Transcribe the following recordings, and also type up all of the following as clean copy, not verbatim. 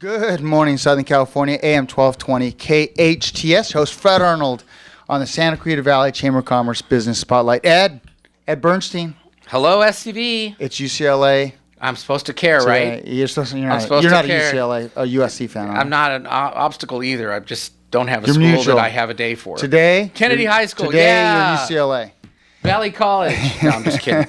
Good morning, Southern California, AM 1220, KHTS. Host Fred Arnold on the Santa Clarita Valley Chamber of Commerce Business Spotlight. Ed Bernstein. Hello, SCV. It's UCLA. I'm supposed to care, right? You're not care. a UCLA, a USC fan. I'm not an obstacle either. I just don't have a You're school neutral. that I have a day for. Today? Kennedy High School, Today, yeah. you're UCLA. Valley College. No, I'm just kidding.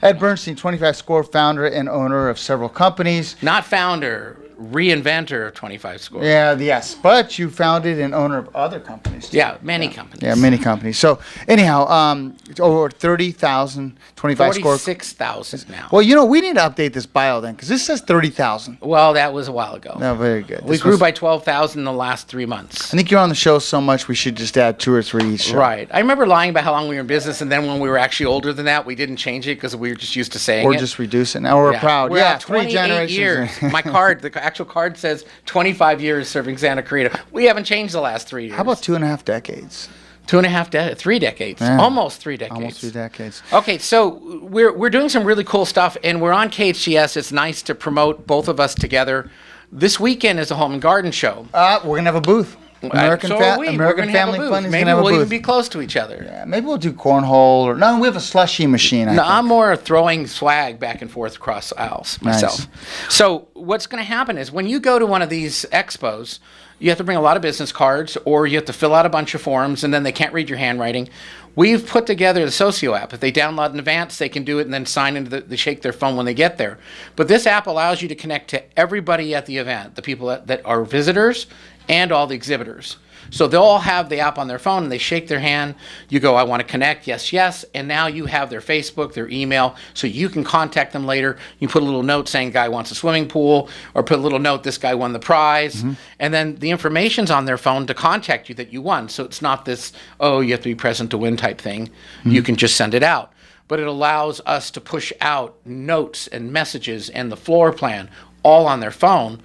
Ed Bernstein, 25-score founder and owner of several companies. Not founder, reinventor of 25 Scores. Yeah, yes. But you founded and owner of other companies, too. Yeah, many companies. Yeah, many companies. So, anyhow, it's over 30,000 25 score. 46,000 now. Well, we need to update this bio then, because this says 30,000. Well, that was a while ago. No, very good. We grew by 12,000 in the last 3 months. I think you're on the show so much, we should just add 2 or 3 each show. Right. I remember lying about how long we were in business, and then when we were actually older than that, we didn't change it because we were just used to saying Or it. just reduce it. Now we're proud. We're at 3 generations. years. My card, the actual card says 25 years serving Santa Clarita. We haven't changed the last 3 years. How about 2.5 decades? 3 decades. Yeah. Almost 3 decades. Almost 3 decades. Okay, so we're doing some really cool stuff, and we're on KHTS. It's nice to promote both of us together. This weekend is a home and garden show. We're going to have a booth. American Family Fun is going to have a booth. Maybe we'll even be close to each other. Yeah, maybe we'll do cornhole. No, we have a slushy machine, I think. I'm more throwing swag back and forth across aisles myself. Nice. So what's going to happen is when you go to one of these expos, you have to bring a lot of business cards, or you have to fill out a bunch of forms, and then they can't read your handwriting. We've put together the Socio app. If they download in advance, they can do it and then sign into they shake their phone when they get there. But this app allows you to connect to everybody at the event, the people that are visitors and all the exhibitors. So they'll all have the app on their phone, and they shake their hand. You go, I want to connect, yes, yes. And now you have their Facebook, their email, so you can contact them later. You put a little note saying, guy wants a swimming pool, or put a little note, this guy won the prize. Mm-hmm. And then the information's on their phone to contact you that you won. So it's not this, you have to be present to win type thing. Mm-hmm. You can just send it out. But it allows us to push out notes and messages and the floor plan all on their phone.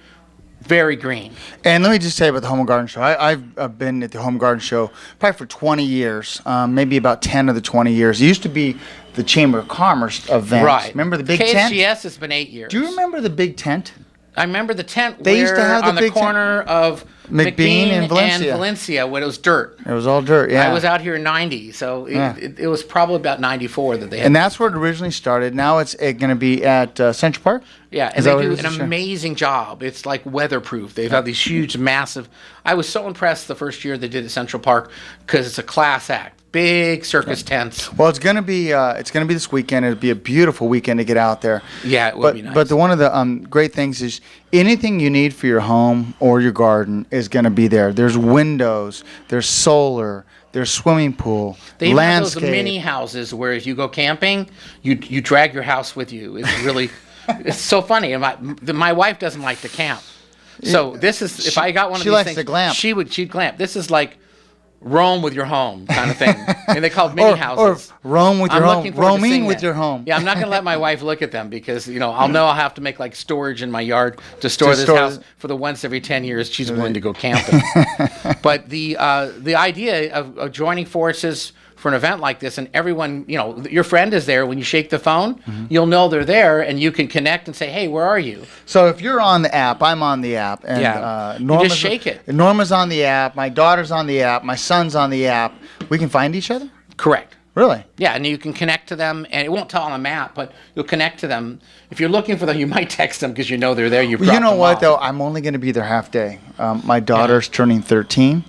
Very green. And let me just say about the Home and Garden Show. I've been at the Home and Garden Show probably for 20 years, maybe about 10 of the 20 years. It used to be the Chamber of Commerce event. Right. Remember the big tent? KHTS has been 8 years. Do you remember the big tent? I remember the tent They used to have on the the big corner of McBean and Valencia when it was dirt. It was all dirt, yeah. I was out here in 90, so it was probably about 94 that they had. And that's where it originally started. Now it's going to be at Central Park? Yeah, and they do an amazing job. It's like weatherproof. They've had these huge, massive... I was so impressed the first year they did it at Central Park because it's a class act. Big circus tents. Well, it's going to be this weekend. It'll be a beautiful weekend to get out there. Yeah, it will be nice. But one of the great things is anything you need for your home or your garden is going to be there. There's windows, there's solar, there's swimming pool, they even landscape. Have those mini houses where if you go camping, you drag your house with you. It's really, it's so funny. And my wife doesn't like to camp, so this is if I got one of these likes things, to glamp. she'd glamp. This is like roam with your home kind of thing. And they call it mini houses. Or roam with your home. Roaming with that. your home. Yeah, I'm not going to let my wife look at them because, I'll know I'll have to make like storage in my yard to store this house for the once every 10 years she's willing to go camping. But the idea of joining forces for an event like this, and everyone, your friend is there. When you shake the phone, you'll know they're there, and you can connect and say, hey, where are you? So if you're on the app, I'm on the app. And, you just shake it. Norma's on the app. My daughter's on the app. My son's on the app. We can find each other? Correct. Really? Yeah, and you can connect to them, and it won't tell on a map, but you'll connect to them. If you're looking for them, you might text them because you know they're there. You know what, though? I'm only going to be there half day. My daughter's turning 13,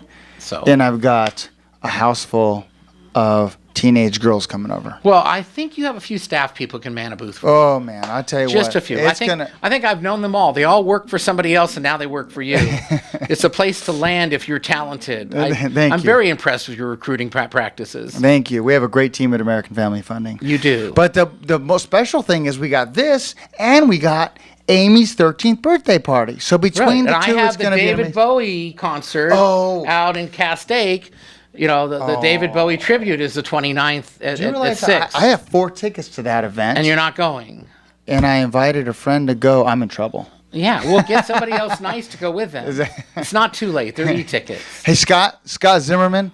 and I've got a house full of teenage girls coming over. Well, I think you have a few staff people can man a booth for you. Oh, man, I tell you Just a few. I think I've known them all. They all work for somebody else, and now they work for you. It's a place to land if you're talented. I'm very impressed with your recruiting practices. Thank you. We have a great team at American Family Funding. You do. But the most special thing is we got this, and we got Amy's 13th birthday party. So between the two, it's going to be I have the David Bowie concert out in Castaic. The David Bowie tribute is the 29th at 6. I have 4 tickets to that event. And you're not going. And I invited a friend to go. I'm in trouble. Yeah, well, get somebody else nice to go with them. It's not too late. They're e-tickets. Hey, Scott Zimmerman,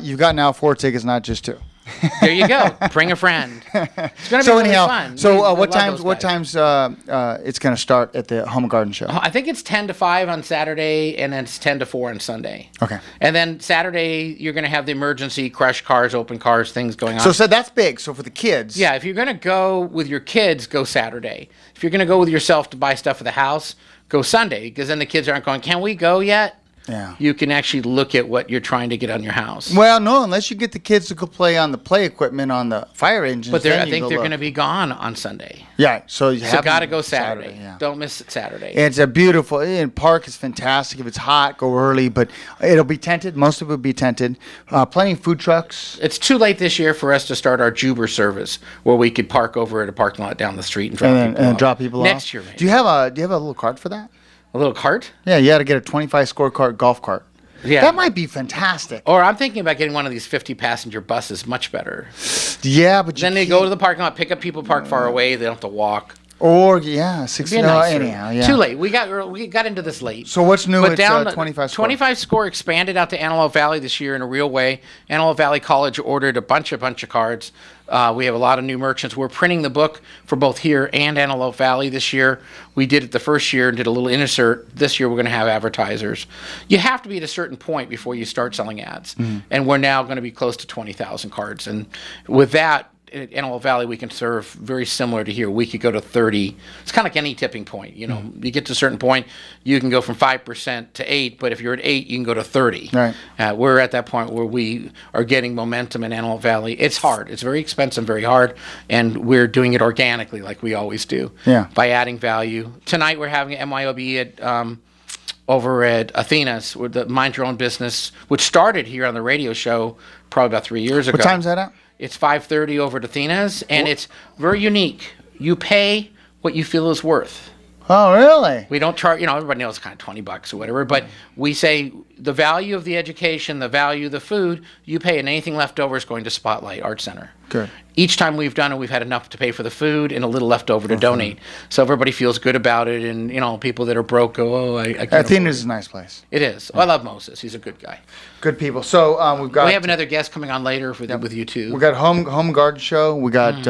you've got now 4 tickets, not just 2. There you go. Bring a friend. It's going to be really fun. So what times it's going to start at the Home and Garden Show? I think it's 10 to 5 on Saturday, and then it's 10 to 4 on Sunday. Okay. And then Saturday, you're going to have the emergency crush cars, open cars, things going on. So that's big. So for the kids. Yeah, if you're going to go with your kids, go Saturday. If you're going to go with yourself to buy stuff for the house, go Sunday, because then the kids aren't going, can we go yet? Yeah. You can actually look at what you're trying to get on your house. Well, no, unless you get the kids to go play on the play equipment on the fire engines. But I think they're going to be gone on Sunday. Yeah, so you have got to go Saturday. Yeah. Don't miss it Saturday. It's a beautiful park is fantastic. If it's hot, go early, but it'll be tented. Most of it will be tented. Plenty of food trucks. It's too late this year for us to start our Juber service, where we could park over at a parking lot down the street and drop people off. Next year, maybe. Do you have a little cart for that? A little cart? Yeah, you got to get a 25 score cart golf cart. Yeah. That might be fantastic. Or I'm thinking about getting one of these 50-passenger buses, much better. Yeah, but then they go to the parking lot, pick up people parked far away. They don't have to walk. Or 60. Anyhow, yeah. Too late. We got into this late. So what's new? But at 25 score. 25 score expanded out to Antelope Valley this year in a real way. Antelope Valley College ordered a bunch of cards. We have a lot of new merchants. We're printing the book for both here and Antelope Valley this year. We did it the first year and did a little insert. This year we're going to have advertisers. You have to be at a certain point before you start selling ads. Mm-hmm. And we're now going to be close to 20,000 cards. And with that, at Antelope Valley, we can serve very similar to here. We could go to 30. It's kind of like any tipping point. You know, you get to a certain point, you can go from 5% to 8. But if you're at 8, you can go to 30. Right. We're at that point where we are getting momentum in Antelope Valley. It's hard. It's very expensive, very hard, and we're doing it organically, like we always do. Yeah. By adding value. Tonight we're having an MYOB at over at Athena's, with the Mind Your Own Business, which started here on the radio show probably about 3 years ago. What time's that at? It's 5:30 over at Athena's, and it's very unique. You pay what you feel is worth. Oh, really? We don't charge, everybody knows it's kind of $20 or whatever, but we say the value of the education, the value of the food, you pay, and anything left over is going to Spotlight Art Center. Good. Each time we've done it, we've had enough to pay for the food and a little left over to donate. So everybody feels good about it, and, people that are broke go, oh, I can't. Athena's is a nice place. It is. Yeah. I love Moses. He's a good guy. Good people. So we have another guest coming on later with you too. We got home and garden show. We got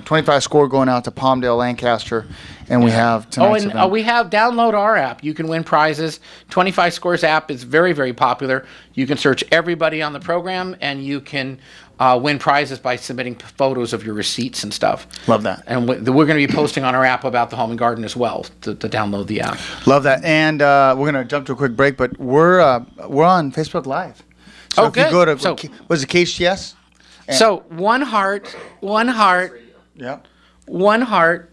25 score going out to Palmdale, Lancaster, and we have tonight's event. We have download our app. You can win prizes. 25 Scores app is very, very popular. You can search everybody on the program, and you can win prizes by submitting photos of your receipts and stuff. Love that. And we're going to be posting on our app about the home and garden as well to download the app. Love that. And we're going to jump to a quick break, but we're on Facebook Live. So if good. you go to, was it KHTS? So one heart. Yep. One heart.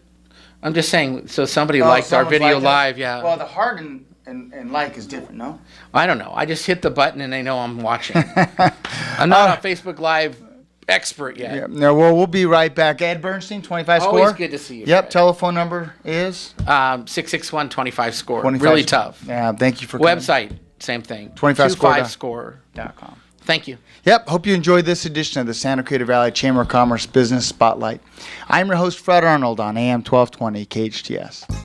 I'm just saying, so somebody liked our video live, yeah. Well, the heart and like is different, no? I don't know. I just hit the button and they know I'm watching. I'm not a Facebook Live expert yet. Yeah. No, well, we'll be right back. Ed Bernstein, 25 Score. Always good to see you. Yep. Fred. Telephone number is 661-25 Score. 25 really tough. Yeah. Thank you for coming. Website, same thing. 25score.com. Thank you. Yep. Hope you enjoyed this edition of the Santa Clarita Valley Chamber of Commerce Business Spotlight. I'm your host, Fred Arnold, on AM 1220 KHTS.